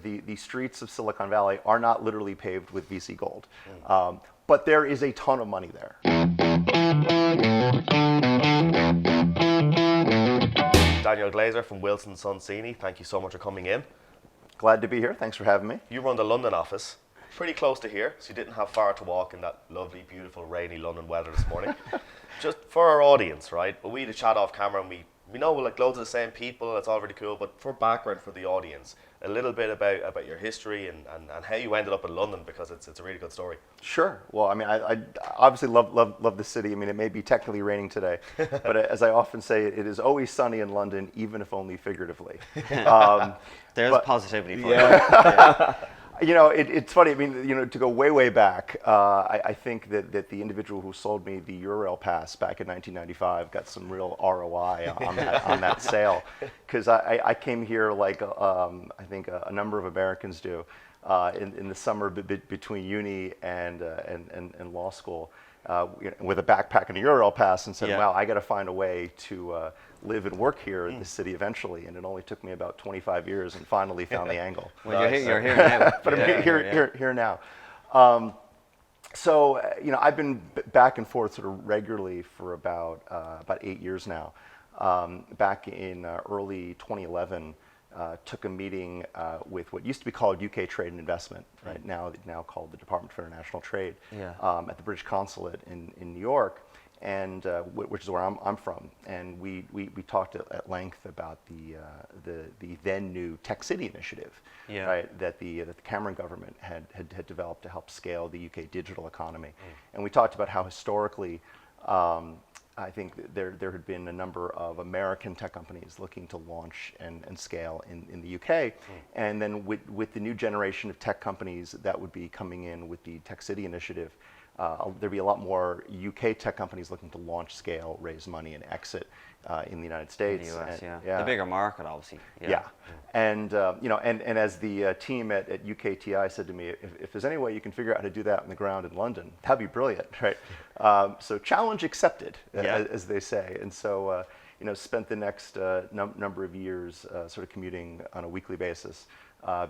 the streets of Silicon Valley are not literally paved with VC gold. But there is a ton of money there. Daniel Glazier from Wilson Sonsini, thank you so much for coming in. Glad to be here. Thanks for having me. You run the London office, pretty close to here, so you didn't have far to walk in that lovely, beautiful, rainy London weather this morning. Just for our audience, right? We had a chat off camera and we know like loads of the same people, it's all really cool, but for background for the audience, a little bit about your history and how you ended up in London, because it's a really good story. Sure. Well, I mean, I obviously love the city. I mean, it may be technically raining today, but as I often say, it is always sunny in London, even if only figuratively. There's positivity for you. You know, it's funny. I mean, you know, to go way back, I think that the individual who sold me the Eurail pass back in 1995 got some real ROI on that sale, because I came here like I think a number of Americans do in the summer between uni and law school, with a backpack and a Eurail pass, and said, Yeah. wow, I got to find a way to live and work here in the city eventually. And it only took me about 25 years, and finally found the angle. Well, you're here now. But I'm here now. So you know, I've been back and forth sort of regularly for about 8 years now. Back in early 2011, took a meeting with what used to be called UK Trade and Investment, right? Now called the Department for International Trade, at the British Consulate in New York, and which is where I'm from. And we talked at length about the then new Tech City initiative, right? That the Cameron government had developed to help scale the UK digital economy. And we talked about how historically, I think there had been a number of American tech companies looking to launch and scale in the UK. And then with the new generation of tech companies that would be coming in with the Tech City initiative, there'd be a lot more UK tech companies looking to launch, scale, raise money, and exit in the United States. In the US, and, the bigger market, obviously. Yeah. And you know, and as the team at UKTI said to me, if there's any way you can figure out how to do that on the ground in London, that'd be brilliant, right? So challenge accepted, as they say. And so you know, spent the next number of years sort of commuting on a weekly basis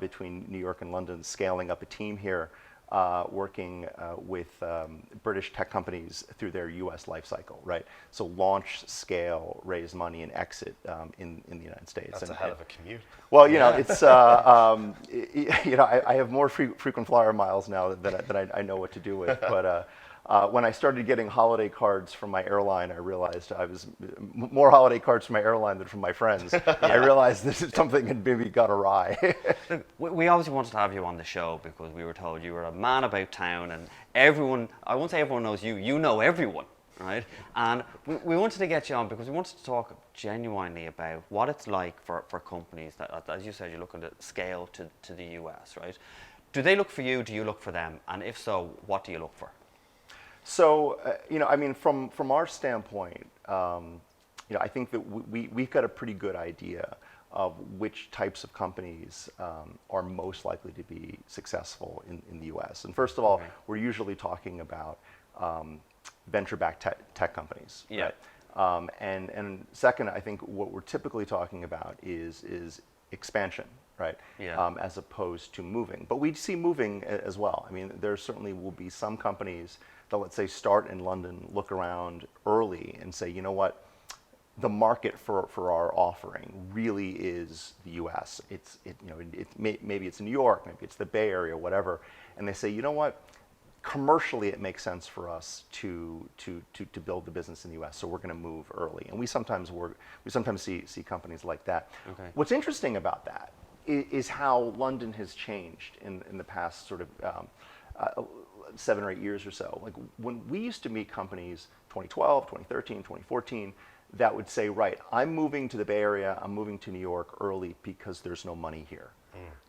between New York and London, scaling up a team here, working with British tech companies through their US life cycle, right? So launch, scale, raise money, and exit in the United States. That's a hell of a commute. Well, you know, it's you know, I have more frequent flyer miles now that I know what to do with. But when I started getting holiday cards from my airline, I realized I was more holiday cards from my airline than from my friends. I realized this is something had maybe got awry. We obviously wanted to have you on the show because we were told you were a man about town, and everyone, I won't say everyone knows you, you know everyone, right? And we wanted to get you on because we wanted to talk genuinely about what it's like for companies that, as you said, you're looking to scale to the US, right? Do they look for you? Do you look for them? And if so, what do you look for? So, you know, I mean, from our standpoint, you know, I think that we've got a pretty good idea of which types of companies are most likely to be successful in the US. And first of all, we're usually talking about venture-backed tech companies. Yeah. Right? And second, I think what we're typically talking about is expansion, right? Yeah. As opposed to moving. But we see moving as well. I mean, there certainly will be some companies that, let's say, start in London, look around early and say, you know what, the market for our offering really is the US. Maybe it's New York, maybe it's the Bay Area, whatever. And they say, you know what, commercially it makes sense for us to build the business in the US, so we're going to move early. And we sometimes see companies like that. Okay. What's interesting about that is how London has changed in the past sort of 7 or 8 years or so. Like when we used to meet companies 2012, 2013, 2014, that would say, right, I'm moving to the Bay Area, I'm moving to New York early because there's no money here,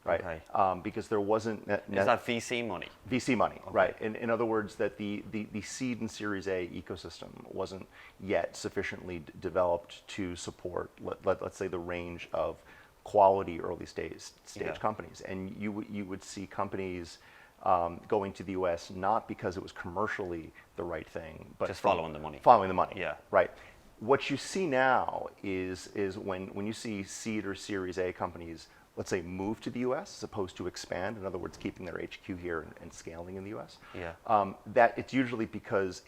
right? Okay. Because there wasn't... Is that VC money? VC money, Okay. right. In other words, that the seed and Series A ecosystem wasn't yet sufficiently developed to support, let's say, the range of quality early stage companies. And you would see companies going to the US not because it was commercially the right thing, but just following the money. Following the money, yeah. Right. What you see now is when you see seed or Series A companies let's say, move to the U.S. as opposed to expand, in other words, keeping their HQ here and scaling in the U.S., that it's usually because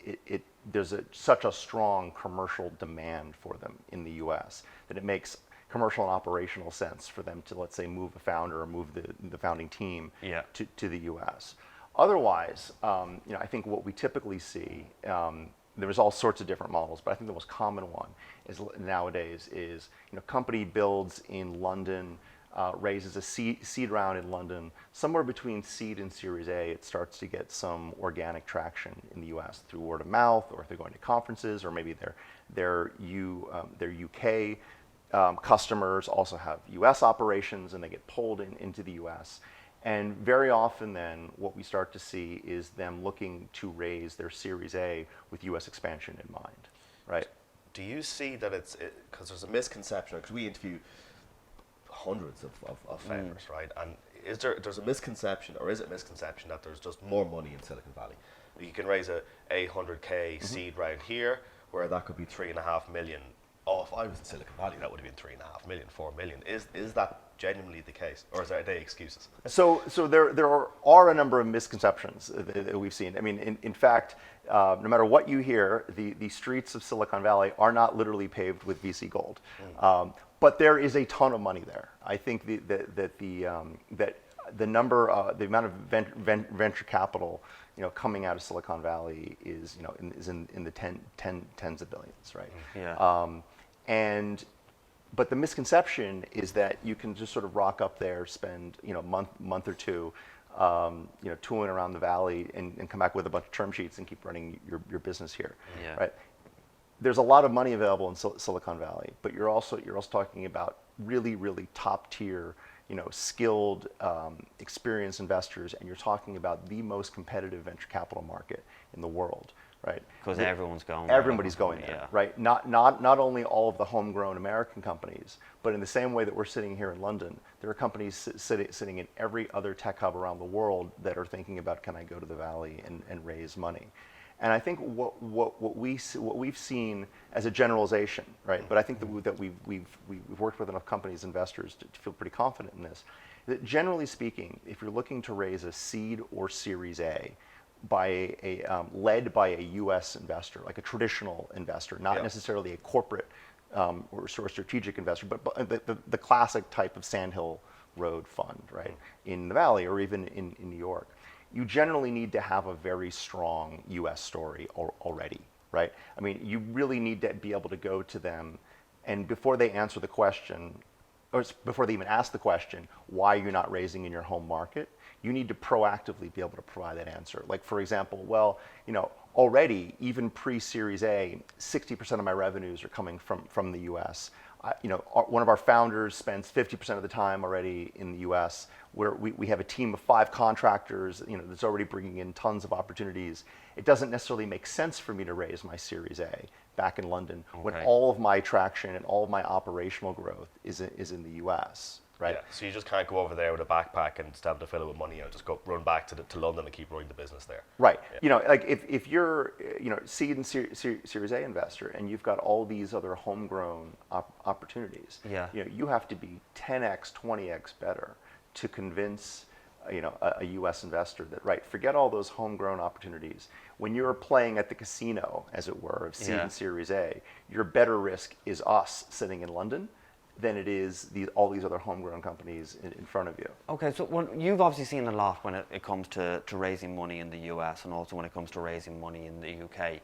there's such a strong commercial demand for them in the U.S. that it makes commercial and operational sense for them to, let's say, move a founder or move the founding team to the U.S. Otherwise, I think what we typically see, there's all sorts of different models, but I think the most common one is nowadays is company builds in London, raises a seed round in London. Somewhere between seed and Series A, it starts to get some organic traction in the U.S. through word of mouth, or if they're going to conferences, or maybe their UK customers also have U.S. operations, and they get pulled into the U.S. And very often then what we start to see is them looking to raise their Series A with U.S. expansion in mind, right? Do you see that because there's a misconception, because we interview hundreds of founders, right? And there's a misconception, or is it misconception, that there's just more money in Silicon Valley? You can raise a 800K seed round here, where that could be 3.5 million. Oh, if I was in Silicon Valley, that would have been 3.5 million, 4 million. Is that genuinely the case, or are they excuses? So there are a number of misconceptions that we've seen. I mean, in fact, no matter what you hear, the streets of Silicon Valley are not literally paved with VC gold, but there is a ton of money there. I think that the amount of venture capital coming out of Silicon Valley is in the tens of billions, right? But the misconception is that you can just sort of rock up there, spend month or two, touring around the valley, and come back with a bunch of term sheets and keep running your business here, right? There's a lot of money available in Silicon Valley, but you're also talking about really, really top tier, skilled, experienced investors, and you're talking about the most competitive venture capital market in the world, right? Because everyone's going. Everybody's going there, right? Not only all of the homegrown American companies, but in the same way that we're sitting here in London, there are companies sitting in every other tech hub around the world that are thinking about, can I go to the Valley and raise money? And I think what we've seen as a generalization, right? But I think that we've worked with enough companies, investors, to feel pretty confident in this. That generally speaking, if you're looking to raise a seed or Series A, led by a U.S. investor, like a traditional investor, not necessarily a corporate or strategic investor, but the classic type of Sandhill Road fund, right, in the Valley or even in New York, you generally need to have a very strong U.S. story already, right? I mean, you really need to be able to go to them, and before they answer the question, or before they even ask the question, why you're not raising in your home market, you need to proactively be able to provide that answer. Like, for example, already, even pre-Series A, 60% of my revenues are coming from the U.S. One of our founders spends 50% of the time already in the U.S., where we have a team of 5 contractors, that's already bringing in tons of opportunities. It doesn't necessarily make sense for me to raise my Series A back in London when all of my traction and all of my operational growth is in the U.S., right? Yeah, so you just can't go over there with a backpack and stand to fill it with money and just run back to London and keep running the business there. Right. Yeah. Like if you're seed and Series A investor and you've got all these other homegrown opportunities, you have to be 10x, 20x better to convince a U.S. investor that, forget all those homegrown opportunities. When you're playing at the casino, as it were, of seed and Series A, your better risk is us sitting in London than it is all these other homegrown companies in front of you. Okay, so you've obviously seen a lot when it comes to raising money in the US and also when it comes to raising money in the UK.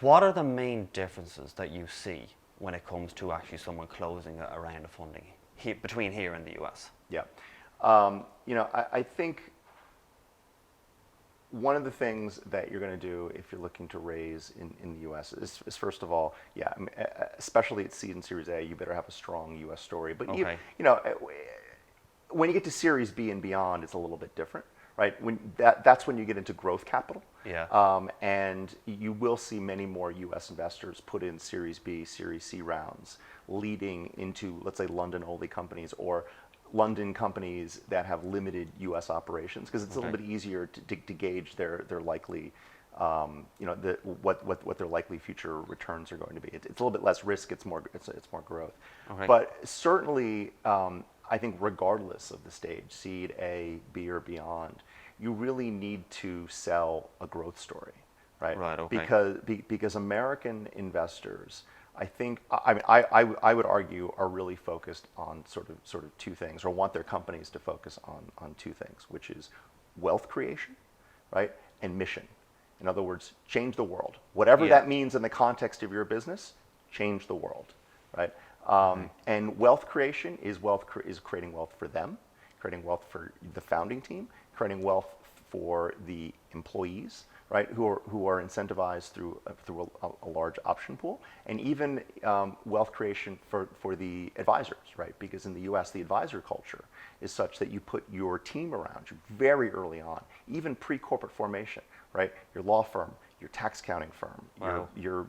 What are the main differences that you see when it comes to actually someone closing a round of funding between here and the US? Yeah. I think one of the things that you're going to do if you're looking to raise in the U.S. is first of all, especially at seed and Series A, you better have a strong U.S. story. But when you get to Series B and beyond, it's a little bit different, right? That's when you get into growth capital. And you will see many more U.S. investors put in Series B, Series C rounds, leading into, let's say, London-only companies or London companies that have limited U.S. operations, because it's a little bit easier to gauge their likely, what their likely future returns are going to be. It's a little bit less risk. It's more growth. But certainly, I think regardless of the stage, seed A, B, or beyond, you really need to sell a growth story, right? Right, okay. Because American investors, I think, I would argue, are really focused on sort of two things, or want their companies to focus on two things, which is wealth creation, right, and mission. In other words, change the world. Whatever that means in the context of your business, change the world, right? And wealth creation is creating wealth for them, creating wealth for the founding team, creating wealth for the employees, right, who are incentivized through a large option pool, and even wealth creation for the advisors, right? Because in the U.S., the advisor culture is such that you put your team around you very early on, even pre-corporate formation, right? Your law firm, your tax accounting firm, Wow. your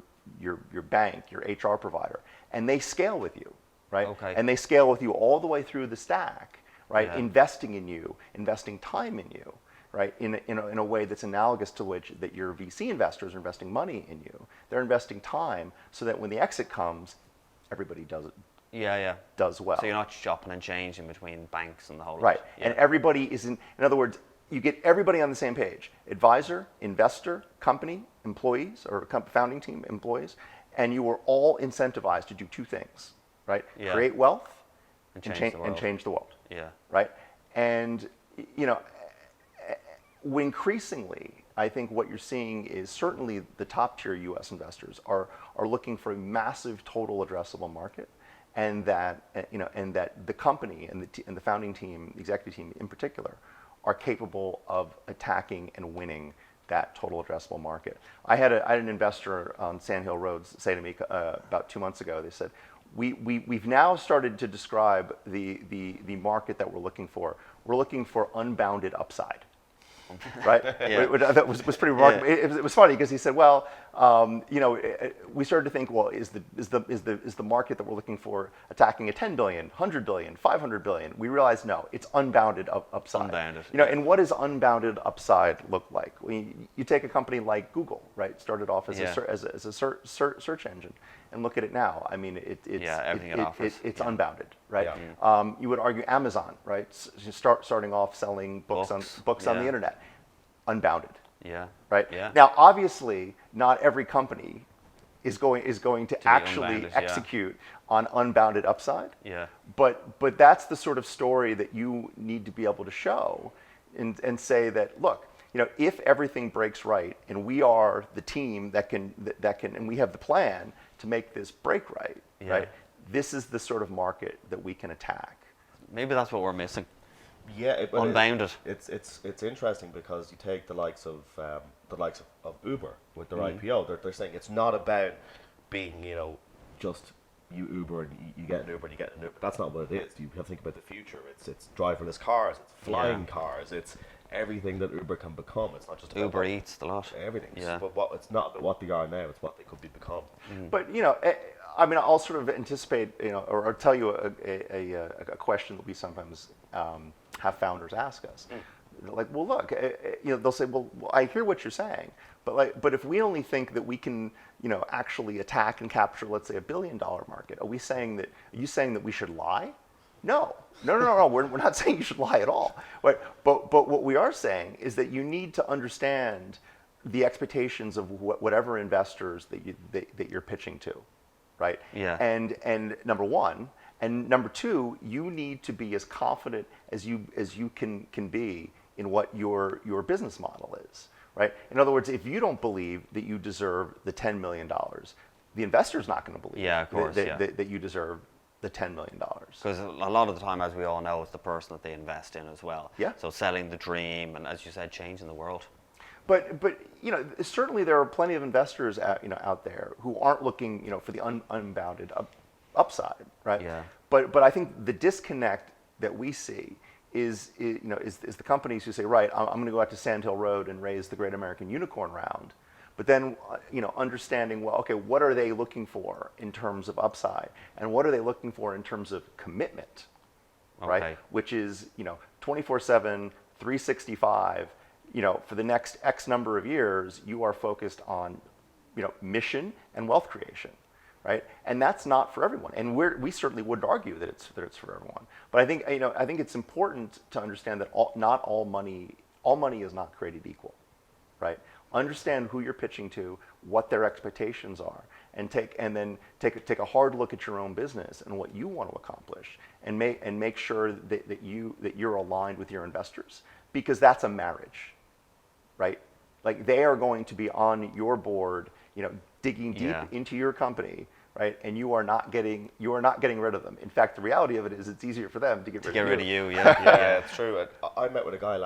bank, your HR provider, and they scale with you, right? Okay. And they scale with you all the way through the stack, right? Yeah. Investing in you, investing time in you, right? In a way that's analogous to which that your VC investors are investing money in you. They're investing time so that when the exit comes, everybody does well. So you're not shopping and changing between banks and the whole lot. Right. Yeah. And everybody is in other words, you get everybody on the same page: advisor, investor, company, employees, or founding team employees, and you are all incentivized to do two things, right? Yeah. Create wealth And change the world. Yeah. Yeah. Right. And increasingly, I think what you're seeing is certainly the top tier U.S. investors are looking for a massive total addressable market, and that the company and the founding team, the executive team in particular, are capable of attacking and winning that total addressable market. I had an investor on Sand Hill Road say to me about 2 months ago. They said, we've now started to describe the market that we're looking for. We're looking for unbounded upside. Right, Yeah. which I thought was pretty remarkable. Yeah. It was funny because he said, "Well, we started to think, well, is the market that we're looking for attacking a 10 billion, 100 billion, 500 billion?" We realized no, it's unbounded upside. Unbounded, And what does unbounded upside look like? You take a company like Google, right? Started off as a search engine, and look at it now. I mean, everything it offers. it's unbounded, right? Yeah. You would argue Amazon, right? Starting off selling books on the internet. Unbounded. Yeah. Right. Yeah. Now, obviously, not every company is going to actually unbounded, yeah. execute on unbounded upside. Yeah. But that's the sort of story that you need to be able to show, and say that, look, if everything breaks right, and we are the team that can, and we have the plan to make this break right, Yeah. right? This is the sort of market that we can attack. Maybe that's what we're missing. Yeah, Unbounded. It's interesting because you take the likes of Uber with their IPO. They're saying it's not about being just you Uber and you get an Uber and you get an Uber. That's not what it is. You have to think about the future. It's driverless cars. It's flying cars. It's everything that Uber can become. It's not just about Uber Eats, the lot. everything. Yeah. But it's not about what they are now. It's what they could become. But I mean, I'll sort of anticipate, or tell you a question that we sometimes have founders ask us. Like, well, look, they'll say, well, I hear what you're saying, but if we only think that we can, actually attack and capture, let's say, $1 billion market, are you saying that we should lie? No. We're not saying you should lie at all. Right? But what we are saying is that you need to understand the expectations of whatever investors that you're pitching to, right? Yeah. And number one, and number two, you need to be as confident as you can be in what your business model is, right? In other words, if you don't believe that you deserve the $10 million, the investor's not going to believe of course, that you deserve the $10 million. Because a lot of the time, as we all know, it's the person that they invest in as well. Yeah. So selling the dream, and as you said, changing the world. But certainly there are plenty of investors out there who aren't looking for the unbounded upside, right? Yeah. But I think the disconnect that we see is the companies who say, right, I'm going to go out to Sand Hill Road and raise the Great American Unicorn Round, but then understanding, well, okay, what are they looking for in terms of upside, and what are they looking for in terms of commitment, right? Okay. Which is 24/7, 365. For the next X number of years, you are focused on mission and wealth creation, right? And that's not for everyone. And we certainly wouldn't argue that it's for everyone. But I think it's important to understand that not all money is not created equal, right? Understand who you're pitching to, what their expectations are, and then take a hard look at your own business and what you want to accomplish, and make sure that you're aligned with your investors, because that's a marriage, right? Like, they are going to be on your board, digging deep into your company, right? And you are not getting rid of them. In fact, the reality of it is it's easier for them to get rid of you. Yeah, it's true. I met with a guy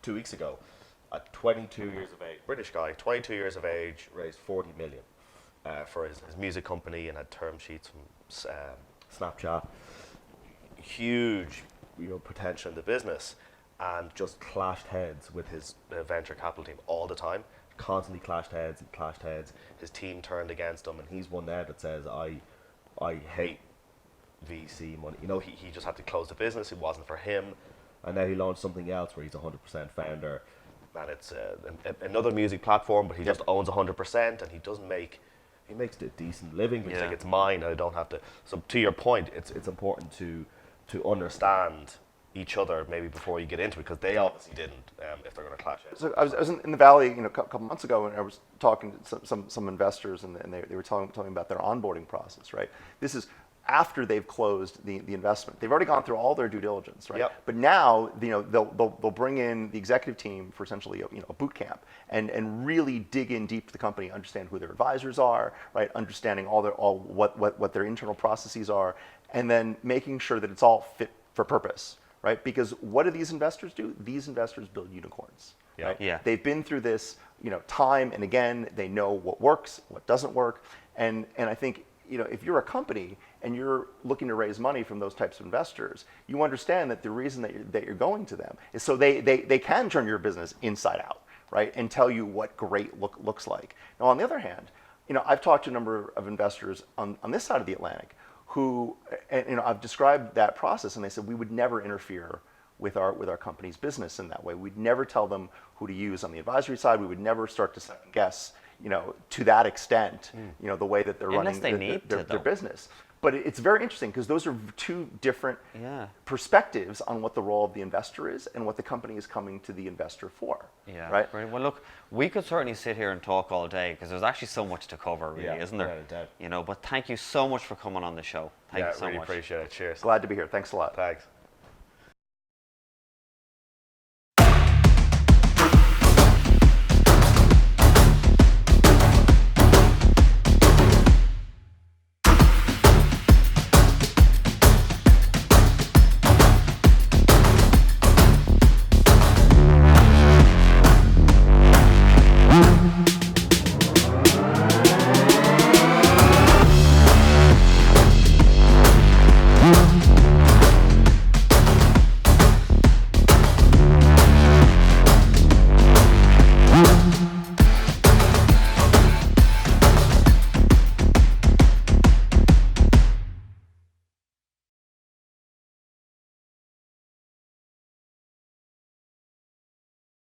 2 weeks ago, at 22 years of age, British guy, 22 years of age, raised 40 million for his music company, and had term sheets from Snapchat. Huge, potential in the business, and just clashed heads with his venture capital team all the time. Constantly clashed heads. His team turned against him, and he's one there that says, I hate VC money. He just had to close the business. It wasn't for him, and now he launched something else where he's 100% founder, and it's another music platform, but he just owns 100%, and he makes a decent living. He's like, it's mine, and I don't have to. So to your point, it's important to understand each other maybe before you get into it, because they obviously didn't, if they're going to clash. So I was in the Valley, a couple months ago, and I was talking to some investors, and they were telling me about their onboarding process, right? This is after they've closed the investment. They've already gone through all their due diligence, right? Yep. But now, they'll bring in the executive team for essentially a boot camp, and really dig in deep to the company, understand who their advisors are, right? Understanding what their internal processes are, and then making sure that it's all fit for purpose, right? Because what do these investors do? These investors build unicorns, right? Yeah. They've been through this, time and again. They know what works, what doesn't work, and I think, if you're a company and you're looking to raise money from those types of investors, you understand that the reason that you're going to them is so they can turn your business inside out, right? And tell you what great looks like. Now, on the other hand, I've talked to a number of investors on this side of the Atlantic who, and I've described that process, and they said we would never interfere with our company's business in that way. We'd never tell them who to use on the advisory side. We would never start to second guess, to that extent, the way that they're Unless running they their business. But it's very interesting, because those are two different perspectives on what the role of the investor is and what the company is coming to the investor for. Yeah. Right. Well, look, we could certainly sit here and talk all day, because there's actually so much to cover, really, isn't there? Without a doubt. But thank you so much for coming on the show. Thank you so really much. Appreciate it. Cheers. Glad to be here. Thanks a lot. Thanks.